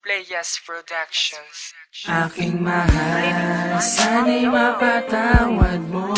Playas Productions. Aking mahal, sana'y mapatawad mo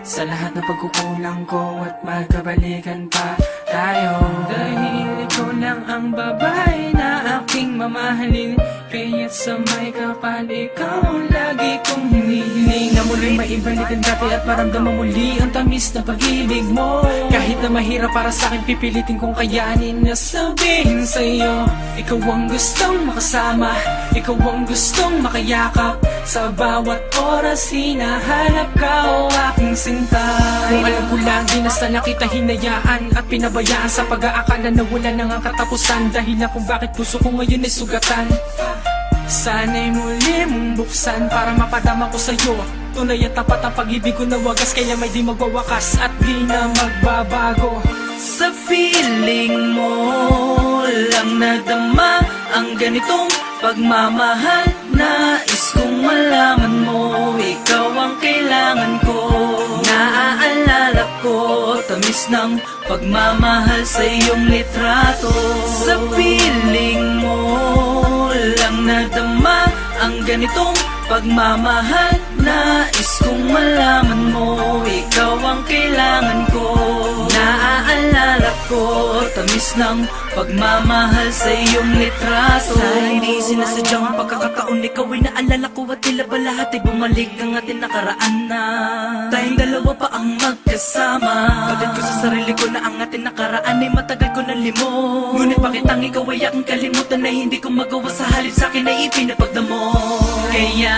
sa lahat ng pagkukulang ko at magkabalikan pa tayo. Dahil ikaw lang ang babae na aking mamahalin, kaya't sa may kapal ikaw ang lagi kong hinihiling. Na muling maibalik ang dati at maramdaman muli ang tamis na pag-ibig mo. Kahit na mahirap para sa akin, pipilitin kong kayanin na sabihin sa'yo, ikaw ang gustong makasama, ikaw ang gustong makayakap. Sa bawat oras hinahanap ka, o aking sinta. Kung alam ko lang, di na sana kita hinayaan at pinabayaan sa pag-aakala na wala nang ang katapusan. Dahilan kung bakit puso ko ngayon ay sugatan. Sana'y muli mong buksan para mapadama ko sa'yo tunay at tapat ang pag-ibig ko na wagas, kaya may di magwawakas at di na magbabago. Sa feeling mo lang nadama ang ganitong pagmamahal. Nais kong malaman mo, ikaw ang kailangan ko. Naaalala ko, tamis ng pagmamahal sa iyong litrato. Sa feeling mo lang nadama ang ganitong pagmamahal. Nais kong malaman mo, ikaw ang kailangan ko. Naaalala ko, tamis ng pagmamahal sa iyong litrato. Sa hindi sinasadyang pagkakataon, ikaw ay naalala ko at tila ba lahat ay bumalik ang ating nakaraan na tayong dalawa pa ang magkasama. Kalit ko sa sarili ko na ang ating nakaraan ay matagal ko na limot. Ngunit bakit ang ikaw ay aking kalimutan na hindi ko magawa, sa halip sa akin ay ipinapagdamo. Kaya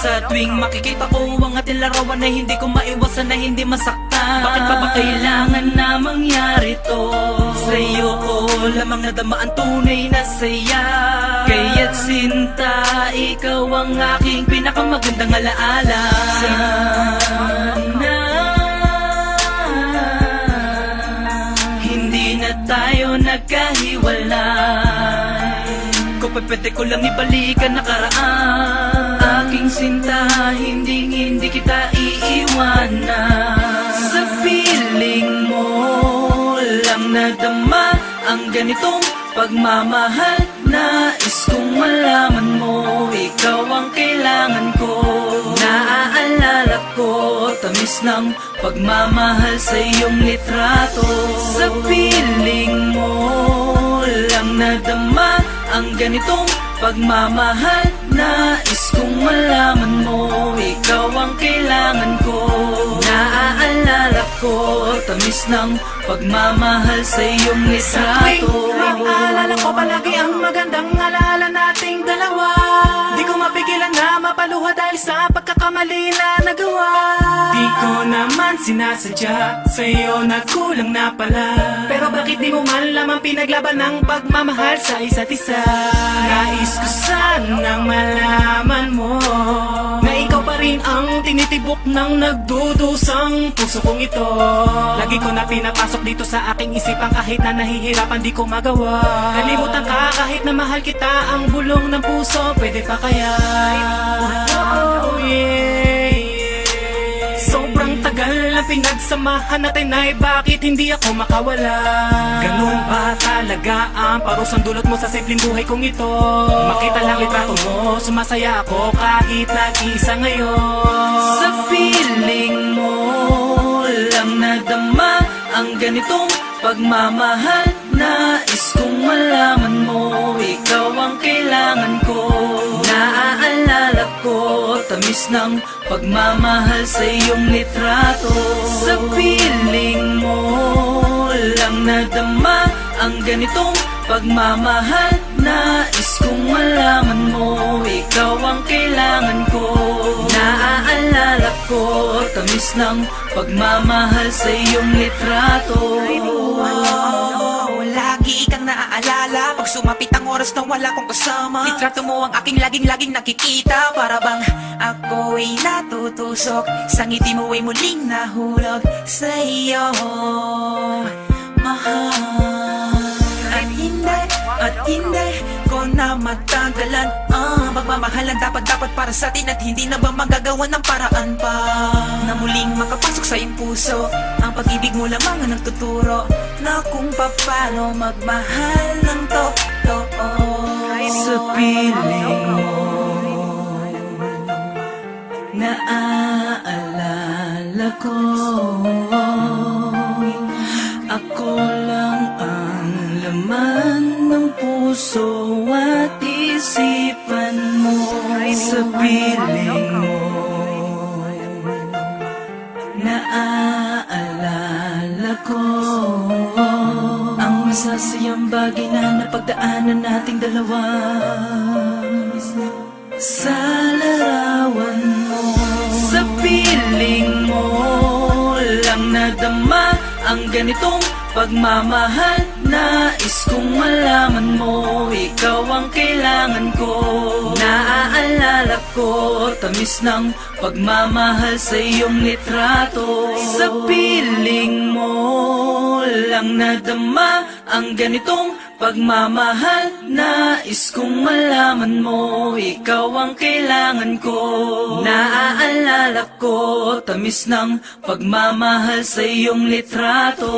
sa tuwing makikita ko ang ating larawan ay hindi ko maiwasan na hindi masaktan. Bakit pa ba kailangan na mangyari to? Sa'yo ko lamang nadama ang tunay na saya. Kaya't sinta, ikaw ang aking pinakamagandang alaala. Sana hindi na tayo nagkahiwalay. Kung pwede ko lang ibalikan nakaraan, aking sinta, hindi kita iiwanan. Sa feeling mo lang nadama ang ganitong pagmamahal. Nais kong malaman mo, ikaw ang kailangan ko. Naaalala ko, tamis ng pagmamahal sa iyong litrato. Sa feeling mo lang nadama ang ganitong pagmamahal. Nais kong malaman mo, ikaw ang kailangan ko. Naaalala ko, tamis ng pagmamahal sa iyong litrato. Naalala ko palagi ang magandang alaala nating dalawa. Di ko mapigilan na mapaluha dahil sa pagkakamali na nagawa. Di ko naman sinasadya, sa'yo nagkulang na pala. Pero bakit di mo man lamang pinaglaban ng pagmamahal sa isa't isa? Nais ko sanang malaman mo na ikaw pa rin ang tinitibok ng nagdudusang puso kong ito. lagi ko na pinapasok dito sa aking isipan, kahit na nahihirapan di ko magawa. Kalimutan ka kahit na mahal kita, ang bulong ng puso, pwede pa kaya? Oh yeah. Sobrang tagal na pinagsamahan natin ay bakit hindi ako makawala? Ganun ba talaga ang parusang dulot mo sa simpleng buhay kong ito? Makita lang litrato mo, sumasaya ako kahit nag-isa ngayon. Sa feeling mo lang nadama ang ganitong pagmamahal. Nais kong malaman mo, ikaw ang kailangan ko. Naaalala ko, tamis ng pagmamahal sa iyong litrato. Sa feeling mo lang nadama ang ganitong pagmamahal. Nais kong malaman mo, ikaw ang kailangan ko. Naaalala ko, tamis ng pagmamahal sa iyong litrato. Lagi kang naaalala pag sumapit ang oras na wala kong kasama. Litrato mo ang aking laging nakikita. Para bang ako ay natutusok sa ngiti mo ay muling nahulog sa iyo, mahal. At hindi ko na matagalan. Pagmamahalan dapat para sa atin at hindi na ba magagawa ng paraan pa na muling makapasok sa iyong puso. Ang pag-ibig mo lamang ang nagtuturo na kung paano magmahal ng totoo. piling mo, naaalala ko, ako lang ang laman ng puso at isipan mo. Sa piling mo, naaalala ko ang masasayang bagay na napagdaanan nating dalawa. Sa larawan mo, sa piling mo lang nadama ang ganitong pagmamahal. Nais kong malaman mo, ikaw ang kailangan ko. Naaalala ko, tamis ng pagmamahal sa iyong litrato. Sa piling mo lang nadama ang ganitong pagmamahal. Nais kong malaman mo, ikaw ang kailangan ko. Naaalala ko, tamis ng pagmamahal sa iyong litrato.